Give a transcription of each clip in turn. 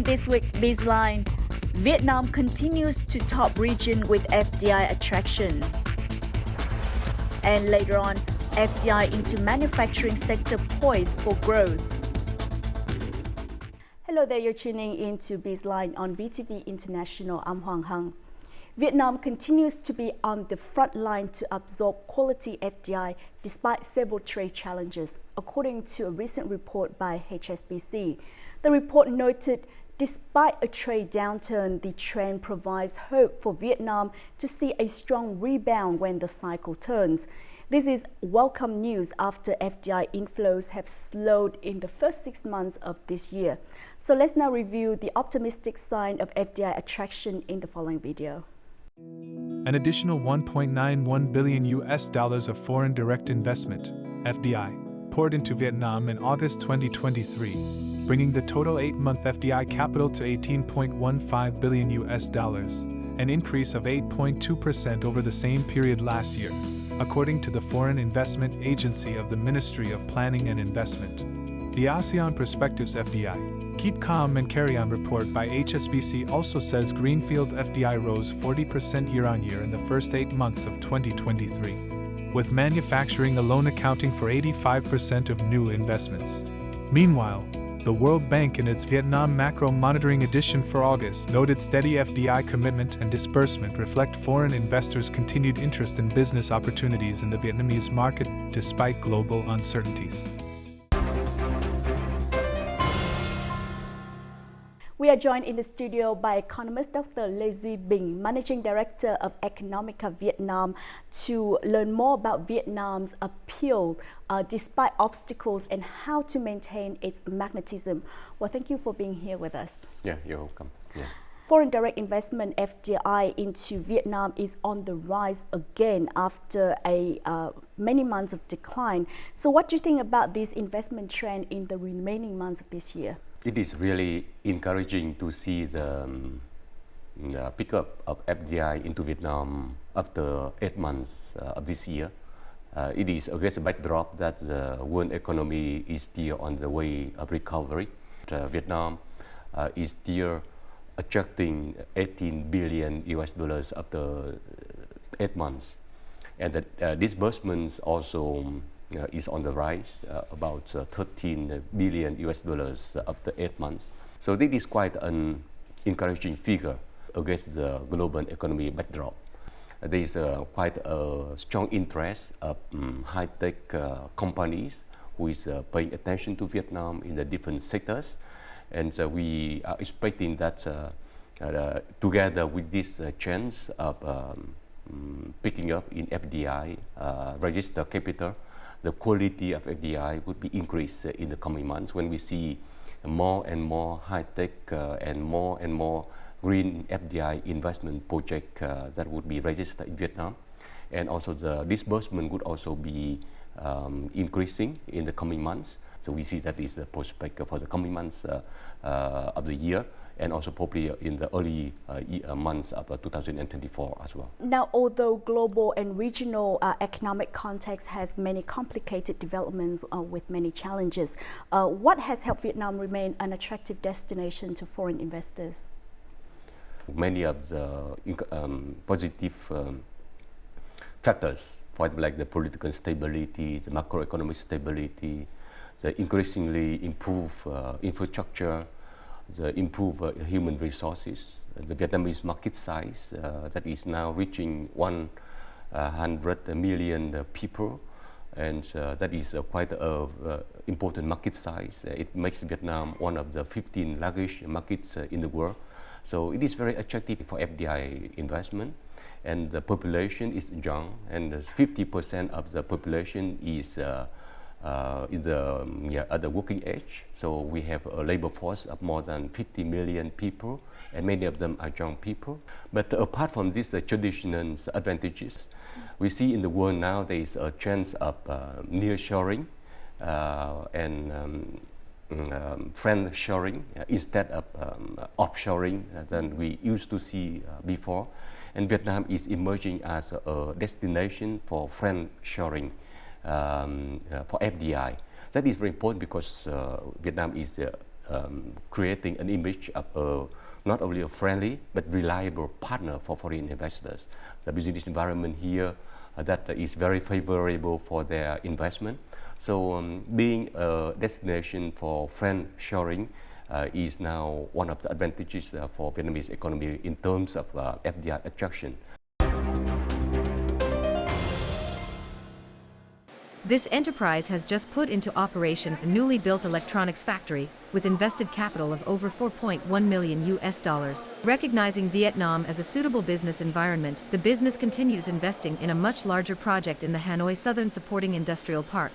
In this week's Bizline, Vietnam continues to top region with FDI attraction. And later on, FDI into manufacturing sector poised for growth. Hello there, you're tuning into Bizline on VTV International. I'm Hoàng Hằng. Vietnam continues to be on the front line to absorb quality FDI despite several trade challenges, according to a recent report by HSBC. The report noted, despite a trade downturn, the trend provides hope for Vietnam to see a strong rebound when the cycle turns. This is welcome news after FDI inflows have slowed in the first 6 months of this year. So let's now review the optimistic sign of FDI attraction in the following video. An additional $1.91 billion of foreign direct investment, FDI, poured into Vietnam in August 2023, bringing the total 8-month FDI capital to $18.15 billion, an increase of 8.2% over the same period last year, according to the Foreign Investment Agency of the Ministry of Planning and Investment. The ASEAN Perspectives FDI, Keep Calm and Carry On report by HSBC also says Greenfield FDI rose 40% year-on-year in the first 8 months of 2023, with manufacturing alone accounting for 85% of new investments. Meanwhile, the World Bank in its Vietnam Macro Monitoring Edition for August noted steady FDI commitment and disbursement reflect foreign investors' continued interest in business opportunities in the Vietnamese market despite global uncertainties. We are joined in the studio by economist Dr. Lê Duy Bình, Managing Director of Economica Vietnam, to learn more about Vietnam's appeal despite obstacles and how to maintain its magnetism. Well, thank you for being here with us. Yeah, you're welcome. Yeah. Foreign direct investment FDI into Vietnam is on the rise again after many months of decline. So what do you think about this investment trend in the remaining months of this year? It is really encouraging to see the pickup of FDI into Vietnam after 8 months of this year. It is against a backdrop that the world economy is still on the way of recovery. Vietnam is still attracting $18 billion after 8 months. And the disbursements also is on the rise, about $13 billion after 8 months. So this is quite an encouraging figure against the global economy backdrop. There is quite a strong interest of high-tech companies who is paying attention to Vietnam in the different sectors. And we are expecting that together with this chance of picking up in FDI, registered capital, the quality of FDI would be increased in the coming months when we see more and more high-tech and more green FDI investment project that would be registered in Vietnam. And also the disbursement would also be increasing in the coming months. So we see that is the prospect for the coming months of the year, and also probably in the early months of 2024 as well. Now, although global and regional economic context has many complicated developments with many challenges, what has helped Vietnam remain an attractive destination to foreign investors? Many of the positive factors, for example, like the political stability, the macroeconomic stability, the increasingly improved infrastructure, the improved human resources, the Vietnamese market size that is now reaching 100 million people, and that is quite an important market size. It makes Vietnam one of the 15 largest markets in the world. So it is very attractive for FDI investment, and the population is young, and 50% of the population is at the working age. So we have a labor force of more than 50 million people, and many of them are young people. But apart from these traditional advantages, we see in the world now there is a trend of nearshoring and friendshoring instead of offshoring than we used to see before. And Vietnam is emerging as a destination for friendshoring for FDI. That is very important because Vietnam is creating an image of not only a friendly but reliable partner for foreign investors. The business environment here that is very favorable for their investment. So being a destination for friend shoring is now one of the advantages for Vietnamese economy in terms of FDI attraction. This enterprise has just put into operation a newly built electronics factory with invested capital of over $4.1 million. Recognizing Vietnam as a suitable business environment, the business continues investing in a much larger project in the Hanoi Southern Supporting Industrial Park.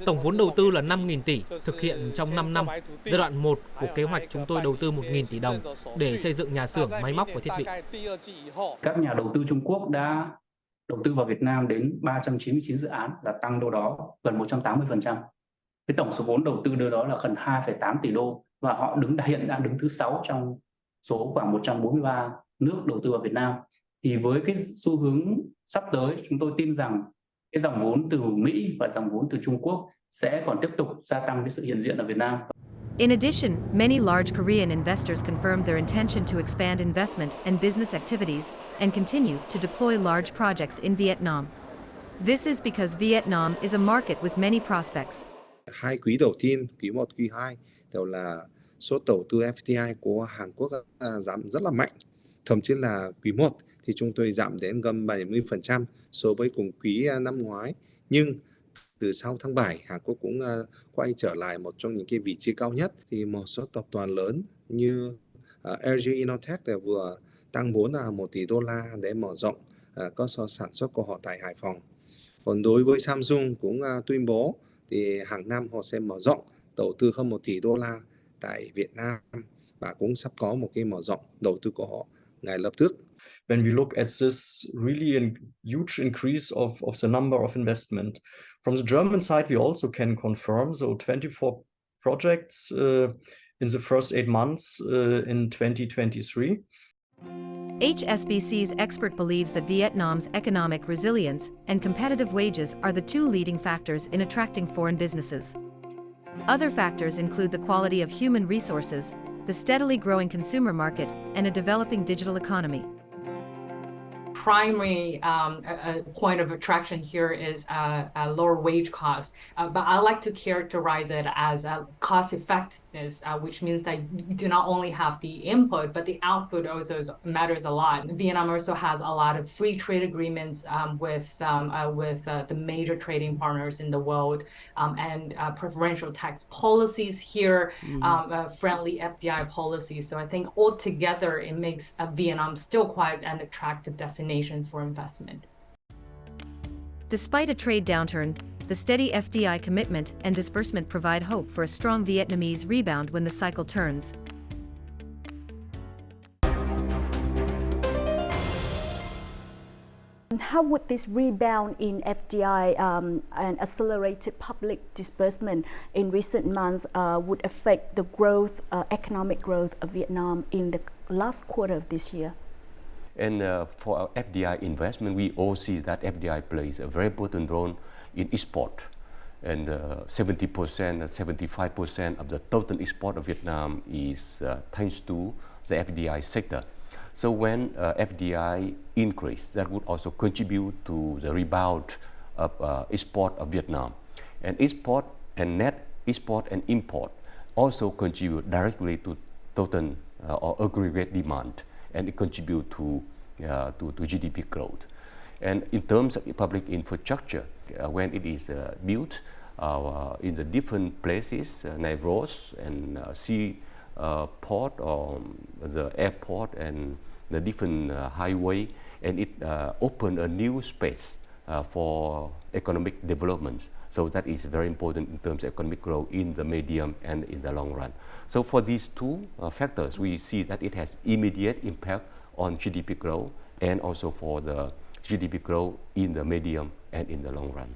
Tổng vốn đầu tư là 5.000 tỷ, thực hiện trong 5 năm. Giai đoạn 1 của kế hoạch chúng tôi đầu tư 1.000 tỷ đồng để xây dựng nhà xưởng, máy móc và thiết bị. Các nhà đầu tư Trung Quốc đã đầu tư vào Việt Nam đến 399 dự án, là tăng đâu đó gần 180%. Cái tổng số vốn đầu tư đâu đó là gần 2,8 tỷ đô và họ hiện đang đứng thứ 6 trong số khoảng 143 nước đầu tư vào Việt Nam. Thì với cái xu hướng sắp tới, chúng tôi tin rằng cái dòng vốn từ Mỹ và dòng vốn từ Trung Quốc sẽ còn tiếp tục gia tăng cái sự hiện diện ở Việt Nam. In addition, many large Korean investors confirmed their intention to expand investment and business activities and continue to deploy large projects in Vietnam. This is because Vietnam is a market with many prospects. Hai quý đầu tiên, quý 1, quý 2 đều là số đầu tư FDI của Hàn Quốc giảm rất là mạnh. Thậm chí là quý 1 thì chúng tôi giảm đến gần 70% so với cùng quý năm ngoái. Nhưng từ sau tháng 7, Hàn Quốc cũng quay trở lại một trong những cái vị trí cao nhất. Thì một số tập đoàn lớn như LG Innotek vừa tăng vốn là 1 tỷ đô la để mở rộng cơ sở sản xuất của họ tại Hải Phòng. Còn đối với Samsung cũng tuyên bố thì hàng năm họ sẽ mở rộng đầu tư hơn 1 tỷ đô la tại Việt Nam và cũng sắp có một cái mở rộng đầu tư của họ ngay lập tức. When we look at this really huge increase of the number of investment. From the German side, we also can confirm, so 24 projects in the first 8 months in 2023. HSBC's expert believes that Vietnam's economic resilience and competitive wages are the two leading factors in attracting foreign businesses. Other factors include the quality of human resources, the steadily growing consumer market, and a developing digital economy. Primary point of attraction here is a lower wage cost, but I like to characterize it as a cost effectiveness, which means that you do not only have the input, but the output also matters a lot. Vietnam also has a lot of free trade agreements with the major trading partners in the world, and preferential tax policies here, friendly FDI policies. So I think altogether it makes Vietnam still quite an attractive destination for investment. Despite a trade downturn, the steady FDI commitment and disbursement provide hope for a strong Vietnamese rebound when the cycle turns. How would this rebound in FDI and accelerated public disbursement in recent months would affect the growth, economic growth of Vietnam in the last quarter of this year? And for our FDI investment, we all see that FDI plays a very important role in export. And 70% and 75% of the total export of Vietnam is thanks to the FDI sector. So when FDI increase, that would also contribute to the rebound of export of Vietnam. And export and net export and import also contribute directly to total or aggregate demand, and it contribute to GDP growth. And in terms of public infrastructure, when it is built in the different places, like roads and sea port or the airport and the different highway, and it open a new space for economic development. So that is very important in terms of economic growth in the medium and in the long run. So for these two factors, we see that it has immediate impact on GDP growth and also for the GDP growth in the medium and in the long run.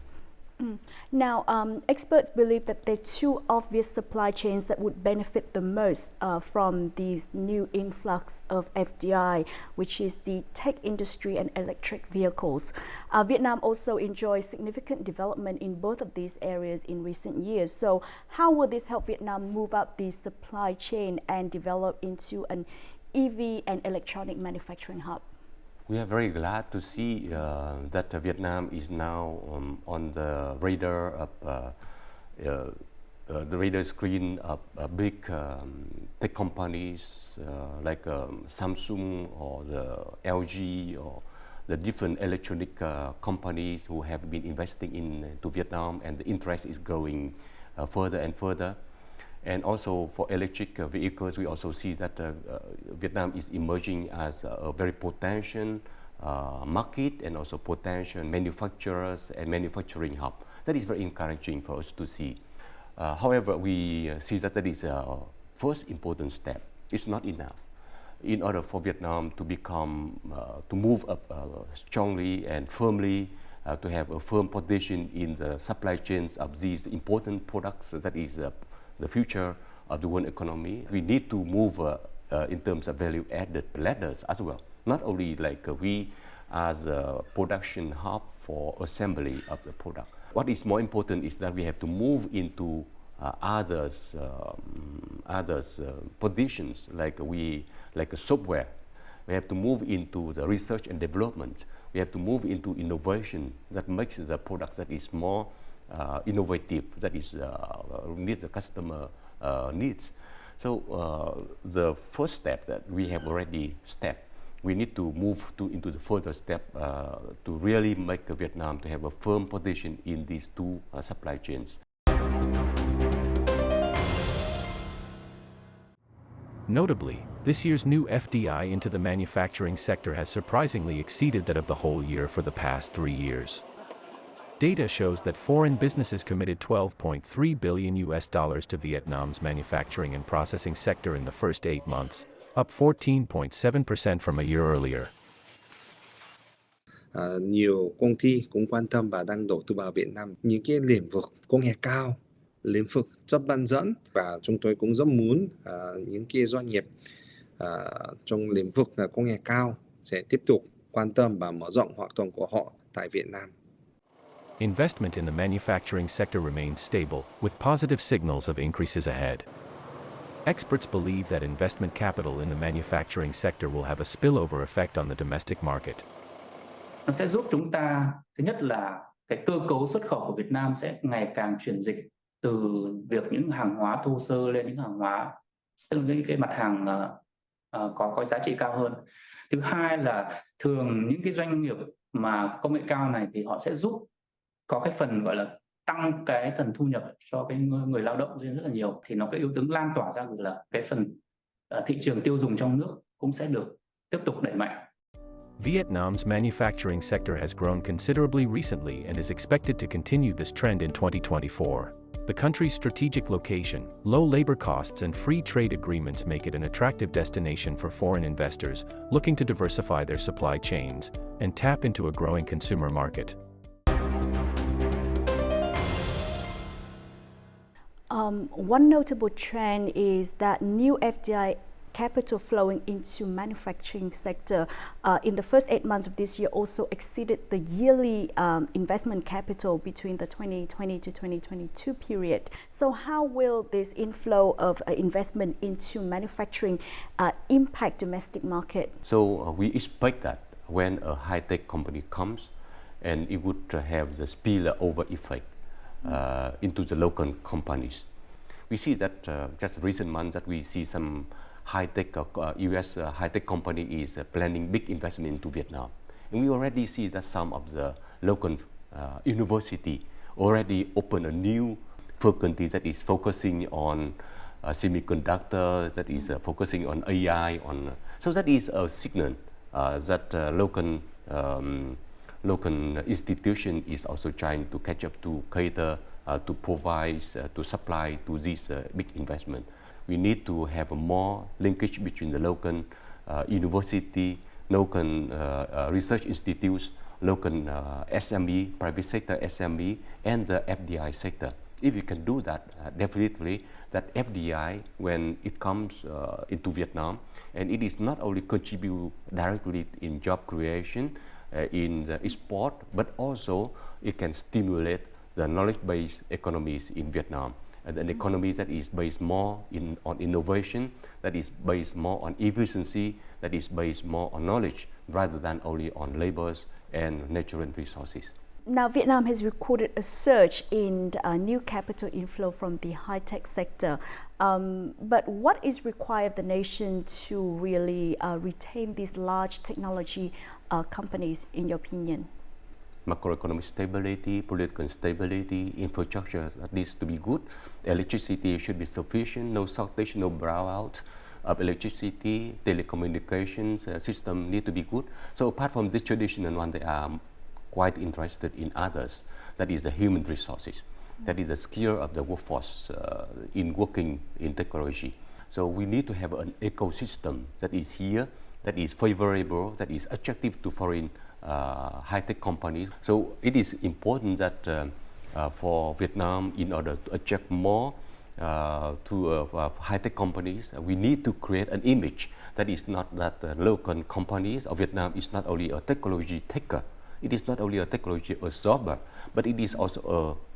Now, experts believe that there are two obvious supply chains that would benefit the most from these new influx of FDI, which is the tech industry and electric vehicles. Vietnam also enjoys significant development in both of these areas in recent years. So how will this help Vietnam move up the supply chain and develop into an EV and electronic manufacturing hub? We are very glad to see that Vietnam is now on the radar of the radar screen of big tech companies like Samsung or the LG or the different electronic companies who have been investing into Vietnam, and the interest is growing further and further. And also for electric vehicles, we also see that Vietnam is emerging as a very potential market and also potential manufacturers and manufacturing hub. That is very encouraging for us to see. However, we see that is a first important step. It's not enough. In order for Vietnam to become, to move up strongly and firmly, to have a firm position in the supply chains of these important products, that is the future of the world economy, we need to move in terms of value added ladders as well. Not only like we as a production hub for assembly of the product. What is more important is that we have to move into others positions like a software. We have to move into the research and development. We have to move into innovation that makes the product that is more innovative, that is meet the customer needs. So the first step that we have already stepped, we need to move into the further step to really make Vietnam to have a firm position in these two supply chains. Notably, this year's new FDI into the manufacturing sector has surprisingly exceeded that of the whole year for the past 3 years. Data shows that foreign businesses committed $12.3 billion to Vietnam's manufacturing and processing sector in the first 8 months, up 14.7% from a year earlier. Nhiều công ty cũng quan tâm và đang đầu tư vào Việt Nam những cái lĩnh vực công nghệ cao, lĩnh vực chất bán dẫn, và chúng tôi cũng rất muốn những cái doanh nghiệp trong lĩnh vực công nghệ cao sẽ tiếp tục quan tâm và mở rộng hoạt động của họ tại Việt Nam. Investment in the manufacturing sector remains stable, with positive signals of increases ahead. Experts believe that investment capital in the manufacturing sector will have a spillover effect on the domestic market. Nó sẽ giúp chúng ta, thứ nhất là cái cơ cấu xuất khẩu của Việt Nam sẽ ngày càng chuyển dịch từ việc những hàng hóa thô sơ lên những hàng hóa, tức là cái mặt hàng có giá trị cao hơn. Thứ hai là thường những cái doanh nghiệp mà công nghệ cao này thì họ sẽ giúp có cái phần gọi là tăng cái phần thu nhập cho cái người lao động rất là nhiều, thì nó cái yếu tố lan tỏa ra là cái phần thị trường tiêu dùng trong nước cũng sẽ được tiếp tục đẩy mạnh. Vietnam's manufacturing sector has grown considerably recently and is expected to continue this trend in 2024. The country's strategic location, low labor costs, and free trade agreements make it an attractive destination for foreign investors looking to diversify their supply chains and tap into a growing consumer market. One notable trend is that new FDI capital flowing into manufacturing sector in the first 8 months of this year also exceeded the yearly investment capital between the 2020 to 2022 period. So how will this inflow of investment into manufacturing impact domestic market? So we expect that when a high-tech company comes, and it would have the spillover effect into the local companies. We see that just recent months that we see some high-tech US high-tech company is planning big investment into Vietnam, and we already see that some of the local university already open a new faculty that is focusing on semiconductor, that is focusing on AI, so that is a signal that local institution is also trying to catch up to cater to provide to supply to this big investment. We need to have a more linkage between the local university, local research institutes, local SME, private sector SME, and the FDI sector. If you can do that, definitely that FDI, when it comes into Vietnam, and it is not only contribute directly in job creation, in the export, but also it can stimulate the knowledge-based economies in Vietnam. And an economy that is based more on innovation, that is based more on efficiency, that is based more on knowledge, rather than only on labors and natural resources. Now, Vietnam has recorded a surge in new capital inflow from the high-tech sector. But what is required of the nation to really retain these large technology companies, in your opinion? Macroeconomic stability, political stability, infrastructure that needs to be good. Electricity should be sufficient, no shortage, no brownout of electricity. Telecommunications system need to be good. So apart from this traditional one, they are quite interested in others. That is the human resources. That is the skill of the workforce in working in technology. So we need to have an ecosystem that is here, that is favorable, that is attractive to foreign high-tech companies. So it is important that for Vietnam, in order to attract more to high-tech companies, we need to create an image that is not that local companies of Vietnam is not only a technology taker, it is not only a technology absorber, but it is also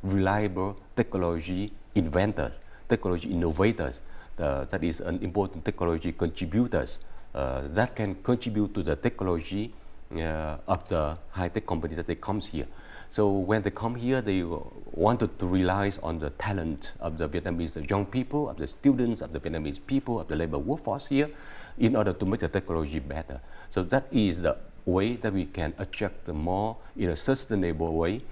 a reliable technology inventor, technology innovators, that is an important technology contributors that can contribute to the technology of the high-tech companies that they come here. So when they come here, they wanted to rely on the talent of the Vietnamese young people, of the students, of the Vietnamese people, of the labor workforce here, in order to make the technology better. So that is the way that we can attract more in a sustainable way.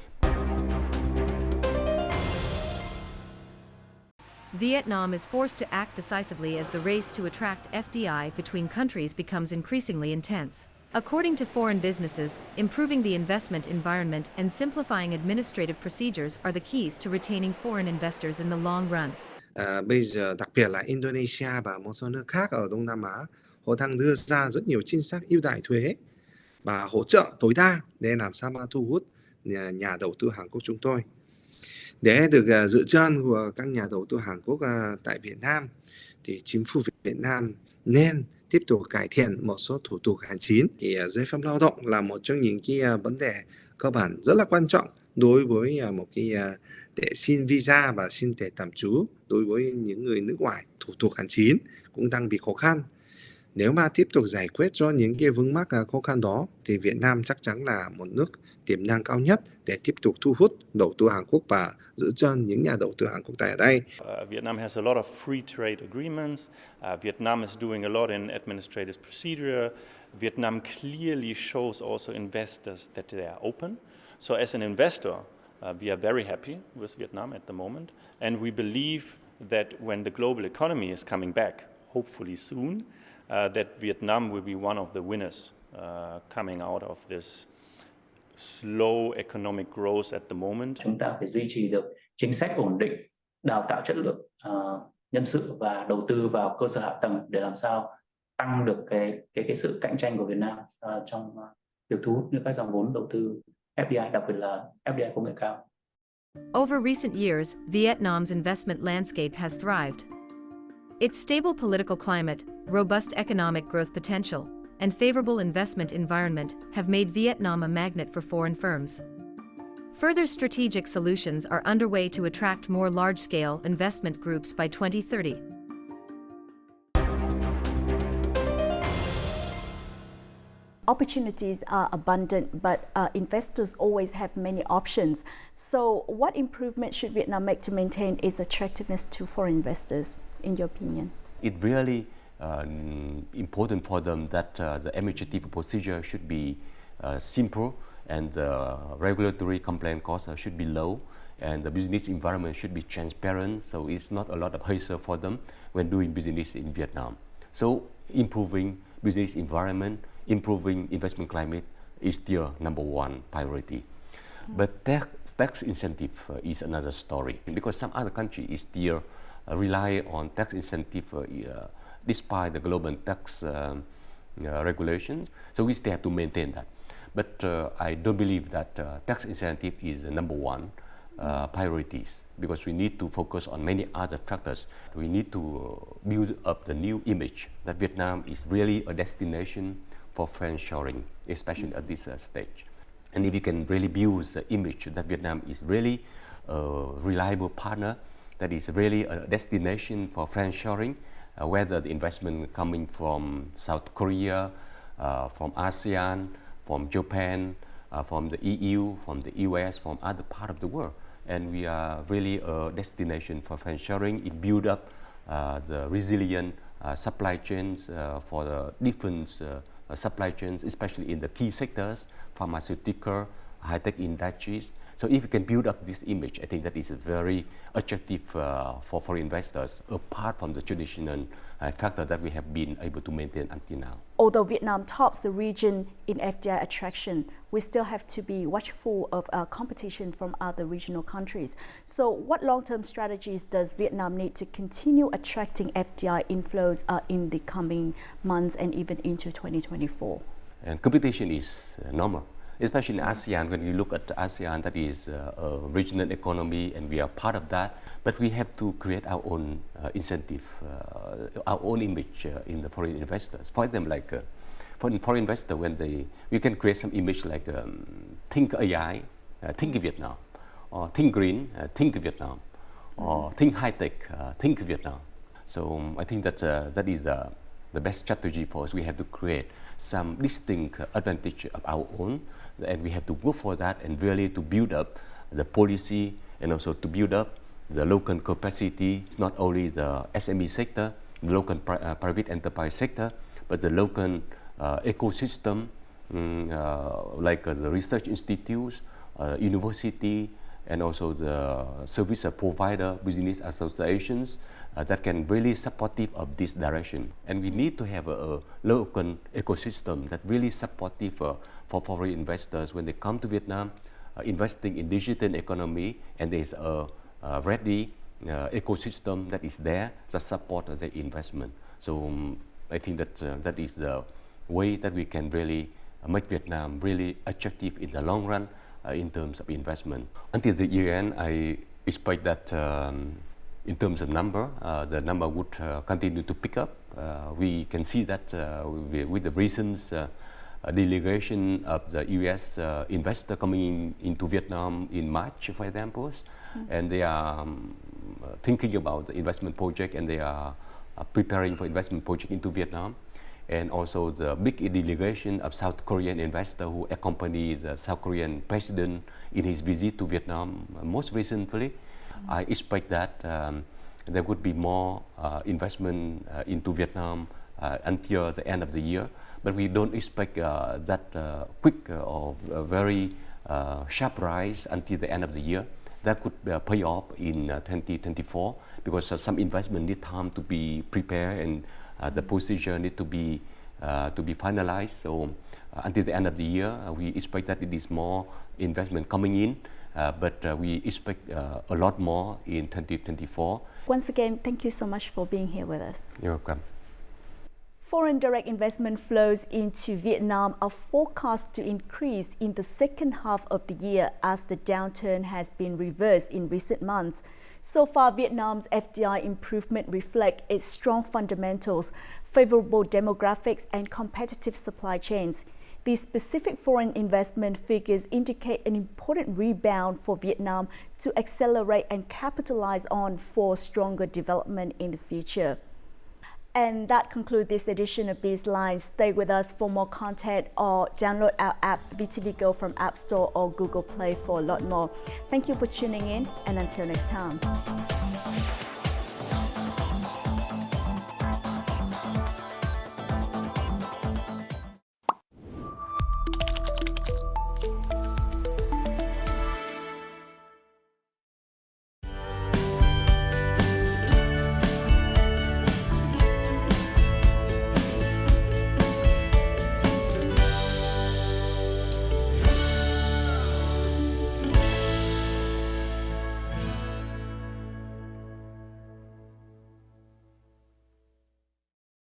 Vietnam is forced to act decisively as the race to attract FDI between countries becomes increasingly intense. According to foreign businesses, improving the investment environment and simplifying administrative procedures are the keys to retaining foreign investors in the long run. Bây giờ đặc biệt là Indonesia và một số nước khác ở Đông Nam Á, họ đang đưa ra rất nhiều chính sách ưu đãi thuế và hỗ trợ tối đa để làm sao mà thu hút nhà đầu tư Hàn Quốc chúng tôi. Để được giữ chân của các nhà đầu tư Hàn Quốc tại Việt Nam, thì chính phủ Việt Nam nên tiếp tục cải thiện một số thủ tục hành chính. Thì giấy phép lao động là một trong những cái vấn đề cơ bản rất là quan trọng đối với một cái để xin visa và xin thẻ tạm trú đối với những người nước ngoài. Thủ tục hành chính cũng đang bị khó khăn. Nếu mà tiếp tục giải quyết cho những cái vướng mắc khó khăn đó, thì Việt Nam chắc chắn là một nước tiềm năng cao nhất để tiếp tục thu hút đầu tư Hàn Quốc và giữ chân những nhà đầu tư Hàn Quốc tại ở đây. Vietnam has a lot of free trade agreements. Vietnam is doing a lot in administrative procedure. Vietnam clearly shows also investors that they are open. So as an investor, we are very happy with Vietnam at the moment. And we believe that when the global economy is coming back, hopefully soon, that Vietnam will be one of the winners coming out of this slow economic growth at the moment. Chúng ta phải duy trì được chính sách ổn định, đào tạo chất lượng nhân sự và đầu tư vào cơ sở hạ tầng để làm sao tăng được cái sự cạnh tranh của Việt Nam trong việc thu hút những các dòng vốn đầu tư FDI, đặc biệt là FDI công nghệ cao. Over recent years, Vietnam's investment landscape has thrived. Its stable political climate, robust economic growth potential, and favorable investment environment have made Vietnam a magnet for foreign firms. Further strategic solutions are underway to attract more large-scale investment groups by 2030. Opportunities are abundant, but investors always have many options. So what improvement should Vietnam make to maintain its attractiveness to foreign investors, in your opinion? It really important for them that the administrative procedure should be simple, and the regulatory compliance costs should be low, and the business environment should be transparent, so it's not a lot of hassle for them when doing business in Vietnam. So improving business environment, improving investment climate is still number one priority. But tax incentive is another story, because some other countries still rely on tax incentive despite the global tax regulations, so we still have to maintain that. But I don't believe that tax incentive is the number one priorities, because we need to focus on many other factors. We need to build up the new image that Vietnam is really a destination for friendshoring, especially at this stage. And if we can really build the image that Vietnam is really a reliable partner, that is really a destination for friendshoring, whether the investment coming from South Korea, from ASEAN, from Japan, from the EU, from the US, from other part of the world. And we are really a destination for friendshoring. It build up the resilient supply chains for the different supply chains, especially in the key sectors, pharmaceutical, high-tech industries. So if we can build up this image, I think that is very attractive for foreign investors, apart from the traditional factor that we have been able to maintain until now. Although Vietnam tops the region in FDI attraction, we still have to be watchful of competition from other regional countries. So what long-term strategies does Vietnam need to continue attracting FDI inflows in the coming months and even into 2024? And competition is normal, especially in ASEAN. When you look at ASEAN, that is a regional economy, and we are part of that. But we have to create our own incentive, our own image in the foreign investors. For them, like for foreign investor, we can create some image like think AI, think Vietnam, or think green, think Vietnam, or think high tech, think Vietnam. So I think that that is the best strategy for us. We have to create some distinct advantage of our own, and we have to work for that and really to build up the policy and also to build up the local capacity. It's not only the SME sector, the local private enterprise sector, but the local ecosystem, like the research institutes, university, and also the service provider, business associations that can really supportive of this direction. And we need to have a local ecosystem that really supportive for foreign investors when they come to Vietnam, investing in digital economy, and there's a ready ecosystem that is there that support the investment. So I think that that is the way that we can really make Vietnam really attractive in the long run in terms of investment. Until the year end, I expect that in terms of number, the number would continue to pick up. We can see that with the recent delegation of the US investor coming into Vietnam in March, for example, and they are thinking about the investment project, and they are preparing for investment project into Vietnam. And also the big delegation of South Korean investor who accompanied the South Korean president in his visit to Vietnam most recently. I expect that there would be more investment into Vietnam until the end of the year, but we don't expect that quick or very sharp rise until the end of the year. That could pay off in 2024 because some investment need time to be prepared, and the procedure need to be finalized. So until the end of the year, we expect that it is more investment coming in, but we expect a lot more in 2024. Once again, thank you so much for being here with us. You're welcome. Foreign direct investment flows into Vietnam are forecast to increase in the second half of the year as the downturn has been reversed in recent months. So far, Vietnam's FDI improvement reflect its strong fundamentals, favorable demographics, and competitive supply chains. These specific foreign investment figures indicate an important rebound for Vietnam to accelerate and capitalize on for stronger development in the future. And that concludes this edition of Bizline. Stay with us for more content or download our app VTV Go from App Store or Google Play for a lot more. Thank you for tuning in, and until next time.